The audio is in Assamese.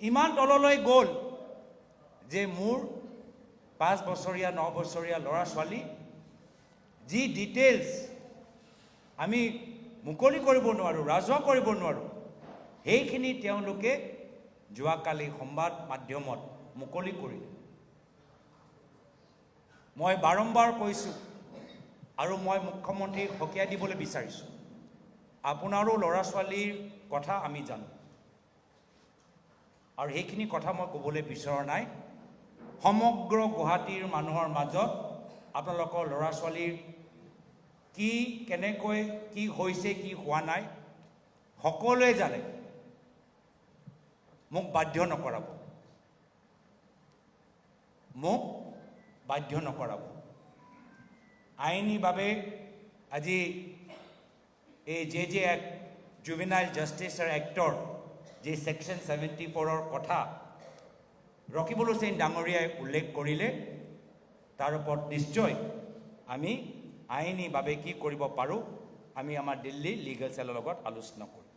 ইমান তললৈ গ'ল যে মোৰ 5 বছৰীয়া 9 বছৰীয়া ল'ৰা ছোৱালী যি ডিটেইলছ আমি মুকলি কৰিব নোৱাৰোঁ, ৰাজহুৱা কৰিব নোৱাৰোঁ, সেইখিনি তেওঁলোকে যোৱাকালি সংবাদ মাধ্যমত মুকলি কৰিলে। মই বাৰম্বাৰ কৈছোঁ আৰু মই মুখ্যমন্ত্ৰীক সকীয়াই দিবলৈ বিচাৰিছোঁ, আপোনাৰো ল'ৰা ছোৱালীৰ কথা আমি জানো আৰু সেইখিনি কথা মই ক'বলৈ বিচৰা নাই। সমগ্ৰ গুৱাহাটীৰ মানুহৰ মাজত আপোনালোকৰ ল'ৰা ছোৱালীৰ কি কেনেকৈ কি হৈছে কি হোৱা নাই সকলোৱে জানে। মোক বাধ্য নকৰাব, মোক বাধ্য নকৰাব। আইনীভাৱে আজি এই যে এক্ট জুভেনাইল জাষ্টিচৰ এক্টৰ যি ছেকশ্যন 74ৰ কথা ৰকিবুল হুছেইন ডাঙৰীয়াই উল্লেখ কৰিলে, তাৰ ওপৰত নিশ্চয় আমি আইনীভাৱে কি কৰিব পাৰোঁ আমি আমাৰ দিল্লী লিগেল চেলৰ লগত আলোচনা কৰিম।